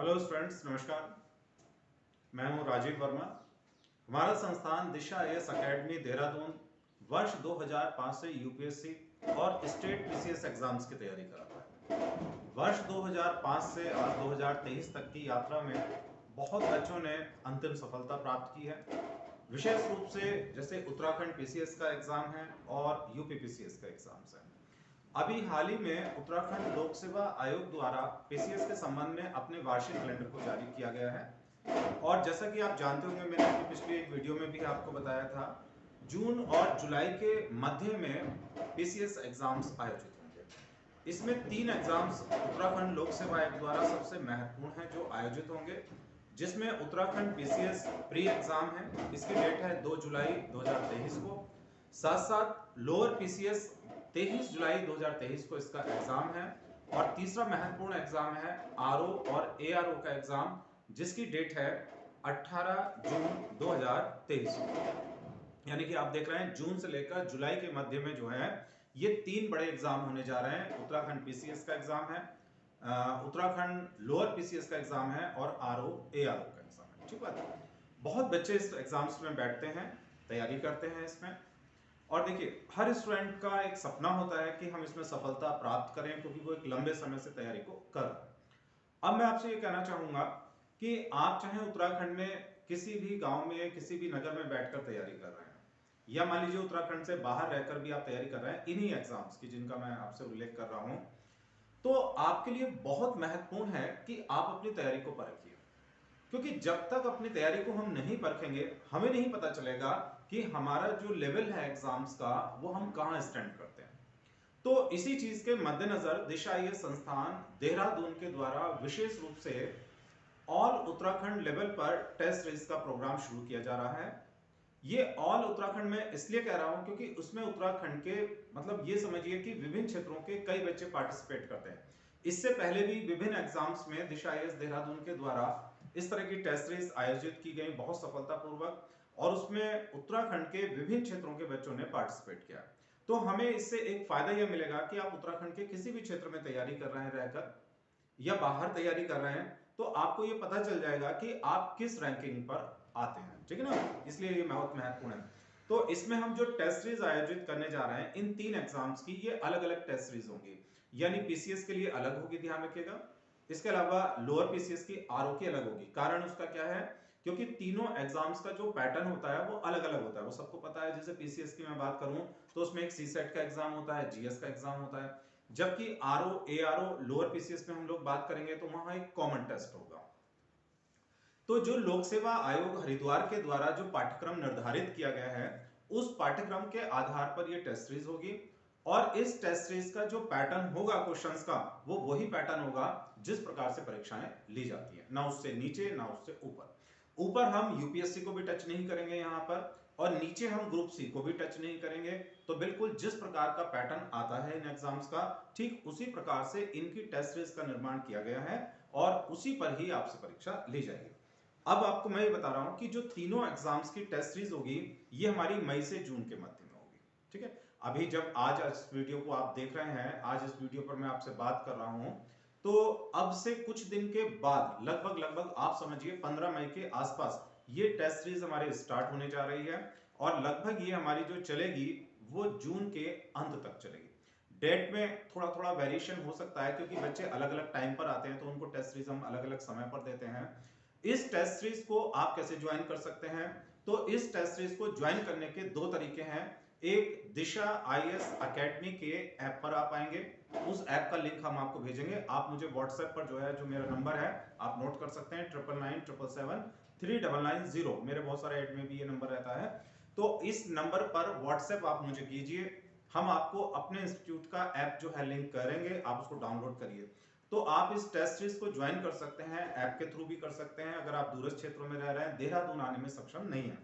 Hello students, नमस्कार। मैं हूं राजीव वर्मा। हमारा संस्थान दिशा आईएएस एकेडमी देहरादून वर्ष 2005 से यूपीएससी और स्टेट पीसीएस एग्जाम्स की तैयारी कराता है। वर्ष 2005 से आज 2023 तक की यात्रा में बहुत बच्चों ने अंतिम सफलता प्राप्त की है। विशेष रूप से जैसे उत्तराखंड पीसीएस का एग्जाम है और यूपी पीसीएस का एग्जाम्स है। अभी हाल ही में उत्तराखंड लोक सेवा आयोग द्वारा पीसीएस के संबंध में अपने वार्षिक कैलेंडर को जारी किया गया है और जैसा कि आप जानते होंगे, मैंने अपनी पिछली एक वीडियो में भी आपको बताया था, जून और जुलाई के मध्य में पीसीएस एग्जाम्स आयोजित होंगे। इसमें 3 एग्जाम्स उत्तराखंड लोक सेवा आयोग द्वारा सबसे महत्वपूर्ण हैं जो आयोजित होंगे, जिसमें उत्तराखंड पीसीएस प्री एग्जाम है। इसकी डेट है 2 जुलाई 2023 को। साथ साथ लोअर पीसीएस 23 जुलाई 2023 को इसका एग्जाम है। और तीसरा महत्वपूर्ण एग्जाम है आरओ और एआरओ का एग्जाम, जिसकी डेट है 18 जून 2023 को। यानी कि आप देख रहे हैं जून से लेकर जुलाई के मध्य में जो है ये 3 बड़े एग्जाम होने जा रहे हैं। उत्तराखंड पीसीएस का एग्जाम है, उत्तराखंड लोअर पीसीएस का एग्जाम है और आरओ एआरओ का एग्जाम है। ठीक है, बहुत बच्चे इस एग्जाम्स में बैठते हैं, तैयारी करते हैं इसमें। और देखिए, हर स्टूडेंट का एक सपना होता है कि हम इसमें सफलता प्राप्त करें, क्योंकि वो एक लंबे समय से तैयारी को कर रहे हैं। अब मैं आपसे ये कहना चाहूंगा कि आप चाहे उत्तराखंड में किसी भी गांव में, किसी भी नगर में बैठकर तैयारी कर रहे हैं, या मान लीजिए उत्तराखंड से बाहर रहकर भी आप तैयारी कर रहे हैं इन्हीं एग्जाम्स की जिनका मैं आपसे उल्लेख कर रहा हूं, तो आपके लिए बहुत महत्वपूर्ण है कि आप अपनी तैयारी को परखिए। क्योंकि जब तक अपनी तैयारी को हम नहीं परखेंगे, हमें नहीं पता चलेगा कि हमारा जो लेवल है एग्जाम्स का वो हम कहां स्टैंड करते हैं। तो इसी चीज के मद्देनजर दिशा आईएएस संस्थान देहरादून के द्वारा विशेष रूप से ऑल उत्तराखंड लेवल पर टेस्ट सीरीज का प्रोग्राम शुरू किया जा रहा है। ये ऑल उत्तराखंड में इसलिए कह रहा हूं क्योंकि उसमें उत्तराखंड के मतलब ये समझिए कि विभिन्न क्षेत्रों के कई बच्चे पार्टिसिपेट करते हैं। इससे पहले भी विभिन्न एग्जाम्स में दिशा आईएएस देहरादून के द्वारा इस तरह की टेस्ट सीरीज आयोजित की गई बहुत सफलतापूर्वक, और उसमें उत्तराखंड के विभिन्न क्षेत्रों के बच्चों ने पार्टिसिपेट किया। तो हमें इससे एक फायदा यह मिलेगा कि आप उत्तराखंड के किसी भी क्षेत्र में तैयारी कर रहे हैं रहकर या बाहर तैयारी कर रहे हैं, तो आपको ये पता चल जाएगा कि आप किस रैंकिंग पर आते हैं। ठीक है ना, इसलिए ये बहुत महत्वपूर्ण है। तो इसमें हम जो टेस्ट सीरीज आयोजित करने जा रहे हैं इन 3 एग्जाम्स की, ये अलग अलग टेस्ट सीरीज होंगी। यानी पीसीएस के लिए अलग होगी, ध्यान रखिएगा। इसके अलावा लोअर पीसीएस की आरओ की अलग होगी। कारण उसका क्या है, क्योंकि तीनों एग्जाम्स का जो पैटर्न होता है वो अलग अलग होता है, वो सबको पता है। जैसे पीसीएस की मैं बात करूं तो उसमें एक सीसेट का एग्जाम होता है, जीएस का एग्जाम होता है, जबकि आरओ एआरओ लोअर पीसीएस में हम लोग बात करेंगे तो वहां एक कॉमन टेस्ट होगा। तो जो लोक सेवा आयोग हरिद्वार के द्वारा जो पाठ्यक्रम निर्धारित किया गया है, उस पाठ्यक्रम के आधार पर यह टेस्ट सीरीज होगी। और इस टेस्ट सीरीज का जो पैटर्न होगा क्वेश्चंस का, वो वही पैटर्न होगा जिस प्रकार से परीक्षाएं ली जाती है, ना उससे नीचे ना उससे ऊपर। ऊपर हम यूपीएससी को भी टच नहीं करेंगे यहां पर, और नीचे हम ग्रुप सी को भी टच नहीं करेंगे। तो बिल्कुल जिस प्रकार का पैटर्न आता है इन एग्जाम्स का, ठीक उसी प्रकार से इनकी टेस्ट सीरीज का निर्माण किया गया है और उसी पर ही आपसे परीक्षा ली जाएगी। अब आपको मैं ये बता रहा हूं कि जो तीनों एग्जाम्स की टेस्ट सीरीज होगी ये हमारी मई से जून के मध्य में होगी। ठीक है, अभी जब आज इस वीडियो को आप देख रहे हैं, आज इस वीडियो पर मैं आपसे बात कर रहा हूं, तो अब से कुछ दिन के बाद लगभग आप समझिए 15 मई के आसपास ये टेस्ट सीरीज हमारे स्टार्ट होने जा रही है। और लगभग ये हमारी जो चलेगी वो जून के अंत तक चलेगी। डेट में थोड़ा थोड़ा वेरिएशन हो सकता है, क्योंकि बच्चे अलग अलग टाइम पर आते हैं तो उनको टेस्ट सीरीज हम अलग अलग समय पर देते हैं। इस टेस्ट सीरीज को आप कैसे ज्वाइन कर सकते हैं, तो इस टेस्ट सीरीज को ज्वाइन करने के 2 तरीके हैं। एक दिशा आईएएस एकेडमी के ऐप पर आप आएंगे, उस ऐप का लिंक हम आपको भेजेंगे। आप मुझे व्हाट्सएप पर जो है, जो मेरा नंबर है आप नोट कर सकते हैं, 9997773990। मेरे बहुत सारे ऐड में भी ये नंबर रहता है। तो इस नंबर पर व्हाट्सएप आप मुझे कीजिए, हम आपको अपने इंस्टीट्यूट का ऐप जो है लिंक करेंगे, आप उसको डाउनलोड करिए। तो आप इस टेस्ट सीरीज को ज्वाइन कर सकते हैं, ऐप के थ्रू भी कर सकते हैं अगर आप दूरस्थ क्षेत्रों में रह रहे हैं, देहरादून आने में सक्षम नहीं है।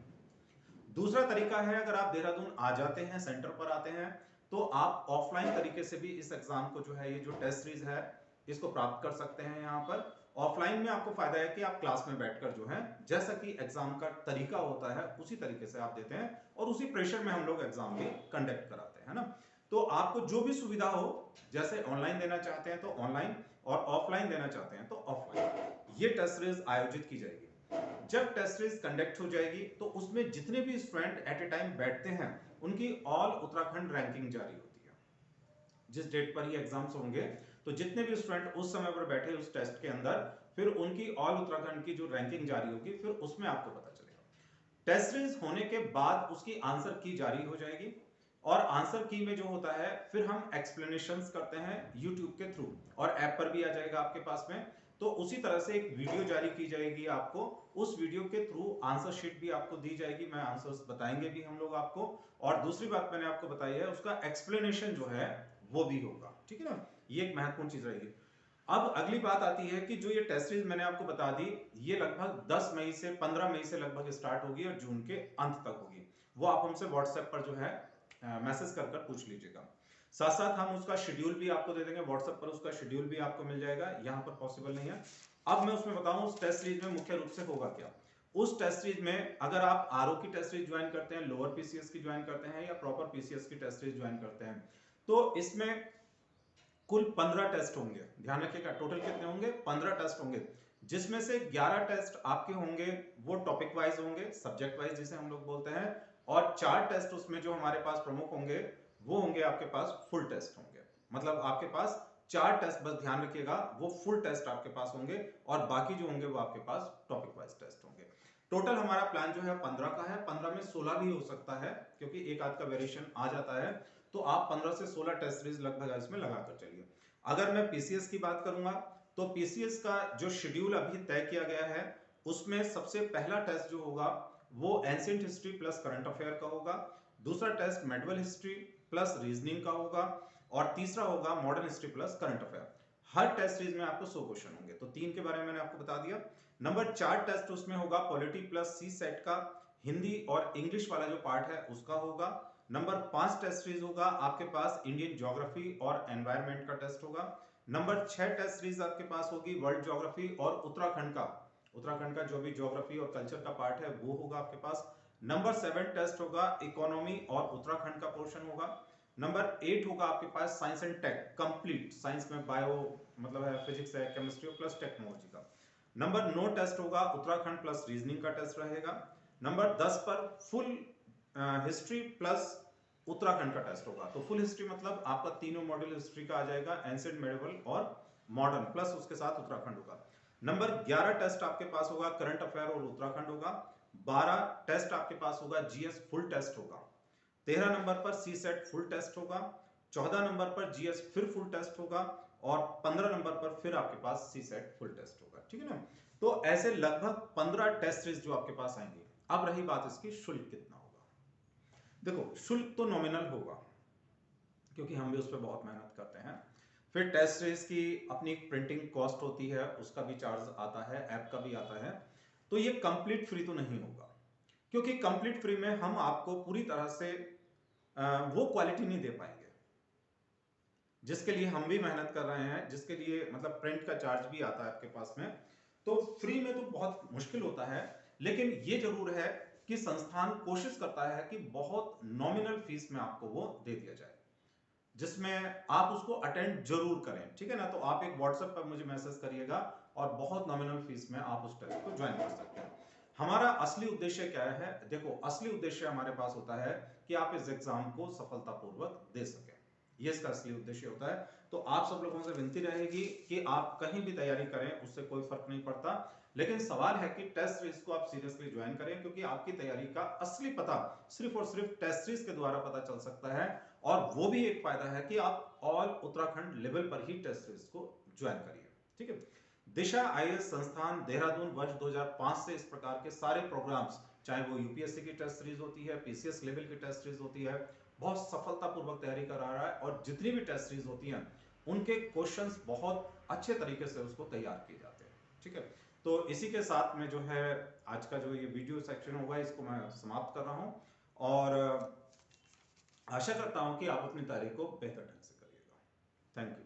दूसरा तरीका है, अगर आप देहरादून आ जाते हैं, सेंटर पर आते हैं, तो आप ऑफलाइन तरीके से भी इस एग्जाम को जो है, ये जो टेस्ट सीरीज है इसको प्राप्त कर सकते हैं। यहाँ पर ऑफलाइन में आपको फायदा है कि आप क्लास में बैठकर जो है, जैसा कि एग्जाम का तरीका होता है उसी तरीके से आप देते हैं, और उसी प्रेशर में हम लोग एग्जाम भी कंडक्ट कराते हैं, है ना। तो आपको जो भी सुविधा हो, जैसे ऑनलाइन देना चाहते हैं तो ऑनलाइन, और ऑफलाइन देना चाहते हैं तो ऑफलाइन। ये टेस्ट सीरीज आयोजित की जाएगी। जब टेस्ट सीरीज कंडक्ट हो जाएगी तो उसमें जितने भी स्टूडेंट एट ए टाइम बैठते हैं उनकी ऑल उत्तराखंड रैंकिंग जारी होती है। जिस डेट पर ये एग्जाम्स होंगे तो जितने भी स्टूडेंट उस समय पर बैठे उस टेस्ट के अंदर, फिर उनकी ऑल उत्तराखंड की जो रैंकिंग जारी होगी, फिर उसमें आपको पता चलेगा। टेस्ट सीरीज होने के बाद उसकी आंसर की जारी हो जाएगी और आंसर की में जो होता है फिर हम एक्सप्लेनेशंस करते हैं यूट्यूब के थ्रू, और ऐप पर भी आ जाएगा आपके पास में। तो उसी तरह से एक वीडियो जारी की जाएगी आपको, उस वीडियो के थ्रू आंसर शीट भी आपको दी जाएगी, मैं आंसर्स बताएंगे भी हम लोग आपको। और दूसरी बात मैंने आपको बताई है उसका एक्सप्लेनेशन जो है वो भी होगा, ठीक है ना, ये एक महत्वपूर्ण चीज रहेगी। अब अगली बात आती है कि जो ये टेस्ट सीरीज मैंने आपको बता दी, ये लगभग 10 मई से 15 मई से लगभग स्टार्ट होगी और जून के अंत तक होगी। वो आप हमसे व्हाट्सएप पर जो है मैसेज कर कर पूछ लीजिएगा। साथ साथ हम उसका शेड्यूल भी आपको दे देंगे व्हाट्सएप पर, उसका शेड्यूल भी आपको मिल जाएगा, यहाँ पर पॉसिबल नहीं है। अब मैं उसमें बताऊं उस टेस्ट सीरीज में मुख्य रूप से होगा क्या। उस टेस्ट सीरीज में अगर आप आरओ की टेस्ट सीरीज ज्वाइन करते हैं, लोअर पीसीएस की ज्वाइन करते हैं या प्रॉपर पीसीएस की टेस्ट सीरीज ज्वाइन करते हैं, तो इसमें कुल 15 टेस्ट होंगे। ध्यान रखिएगा, टोटल कितने होंगे, 15 टेस्ट होंगे, जिसमें से 11 टेस्ट आपके होंगे वो टॉपिक वाइज होंगे, सब्जेक्ट वाइज जिसे हम लोग बोलते हैं, और 4 टेस्ट उसमें जो हमारे पास प्रमुख होंगे वो होंगे आपके पास फुल टेस्ट होंगे। मतलब आपके पास 4 टेस्ट, बस ध्यान रखिएगा, वो फुल टेस्ट आपके पास होंगे और बाकी जो होंगे वो आपके पास टॉपिक वाइज टेस्ट होंगे। टोटल हमारा प्लान जो है 15 का है, 15 में 16 भी हो सकता है क्योंकि एक आध का वेरिएशन आ जाता है, तो आप 15 से 16 टेस्ट सीरीज लगभग इसमें लगाकर चलिए। अगर मैं पीसीएस की बात करूंगा तो पीसीएस का जो शेड्यूल अभी तय किया गया है उसमें सबसे पहला टेस्ट जो होगा वो ancient history plus current affair का होगा, दूसरा test medieval history plus reasoning का होगा, और तीसरा होगा modern history plus current affair. हर टेस्ट सीरीज में आपको 100 क्वेश्चन होंगे, तो 3 के बारे में मैंने आपको बता दिया। नंबर 4 टेस्ट उसमें होगा पॉलिटी प्लस सी सेट का, हिंदी और इंग्लिश वाला जो पार्ट है उसका होगा। नंबर 5 टेस्ट सीरीज होगा आपके पास इंडियन ज्योग्राफी और एनवायरनमेंट का टेस्ट होगा। नंबर 6 टेस्ट सीरीज आपके पास होगी वर्ल्ड ज्योग्राफी और उत्तराखंड का जो भी ज्योग्राफी और कल्चर का पार्ट है वो होगा आपके पास। नंबर 7 टेस्ट होगा इकोनॉमी और उत्तराखंड का पोर्शन होगा। नंबर 8 होगा आपके पास science and tech complete, science में बायो मतलब है, फिजिक्स है, केमिस्ट्री प्लस टेक्नोलॉजी का। नंबर 9 टेस्ट होगा उत्तराखंड प्लस रीजनिंग का टेस्ट रहेगा। नंबर 10 पर फुल हिस्ट्री प्लस उत्तराखंड का टेस्ट होगा। तो फुल हिस्ट्री मतलब आपका तीनों मॉड्यूल हिस्ट्री का आ जाएगा, एंशिएंट, मेडिवल और मॉडर्न, प्लस उसके साथ उत्तराखंड होगा। नंबर 11 टेस्ट आपके पास होगा करंट अफेयर और उत्तराखंड होगा। 12 टेस्ट आपके पास होगा जीएस फुल टेस्ट होगा। 13 नंबर पर सी सेट फुल टेस्ट होगा। 14 नंबर पर जीएस फिर फुल टेस्ट होगा और 15 नंबर पर फिर आपके पास सी सेट फुल टेस्ट होगा, ठीक है ना। तो ऐसे लगभग 15 टेस्ट सीरीज जो आपके पास आएंगे। अब रही बात इसकी शुल्क कितना होगा। देखो शुल्क तो नॉमिनल होगा क्योंकि हम भी उस पर बहुत मेहनत करते हैं। फिर टेस्ट सीरीज की अपनी प्रिंटिंग कॉस्ट होती है, उसका भी चार्ज आता है, ऐप का भी आता है। तो ये कंप्लीट फ्री तो नहीं होगा क्योंकि कंप्लीट फ्री में हम आपको पूरी तरह से वो क्वालिटी नहीं दे पाएंगे जिसके लिए हम भी मेहनत कर रहे हैं, जिसके लिए मतलब प्रिंट का चार्ज भी आता है आपके पास में। तो फ्री में तो बहुत मुश्किल होता है, लेकिन ये जरूर है कि संस्थान कोशिश करता है कि बहुत नॉमिनल फीस में आपको वो दे दिया जाए जिसमें आप उसको अटेंड जरूर करें, ठीक है ना। तो आप एक व्हाट्सएप पर मुझे मैसेज करिएगा और बहुत नॉमिनल फीस में आप उस टेस्ट को ज्वाइन कर सकते हैं। हमारा असली उद्देश्य क्या है, देखो असली उद्देश्य हमारे पास होता है कि आप इस एग्जाम को सफलतापूर्वक दे सकें, ये इसका असली उद्देश्य होता है। तो आप सब लोगों से विनती रहेगी कि आप कहीं भी तैयारी करें, उससे कोई फर्क नहीं पड़ता, लेकिन सवाल है कि टेस्ट सीरीज को आप सीरियसली ज्वाइन करें क्योंकि आपकी तैयारी का असली पता सिर्फ और सिर्फ टेस्ट सीरीज के द्वारा पता चल सकता है। और वो भी एक फायदा है कि आप ऑल उत्तराखंड लेवल पर ही टेस्ट सीरीज को ज्वाइन करिए, ठीक है। दिशा आईएएस संस्थान देहरादून वर्ष 2005 से इस प्रकार के सारे प्रोग्राम्स, चाहे वो यूपीएससी की टेस्ट सीरीज होती है, पीसीएस लेवल की टेस्ट सीरीज होती है, बहुत सफलतापूर्वक तैयारी करा रहा है। और जितनी भी टेस्ट सीरीज होती हैं उनके क्वेश्चंस बहुत अच्छे तरीके से उसको तैयार किए जाते हैं, ठीक है। तो इसी के साथ में जो है आज का जो ये वीडियो सेक्शन होगा इसको मैं समाप्त कर रहा हूं और आशा करता हूं कि आप अपनी तैयारी को बेहतर ढंग से करिएगा। Thank you.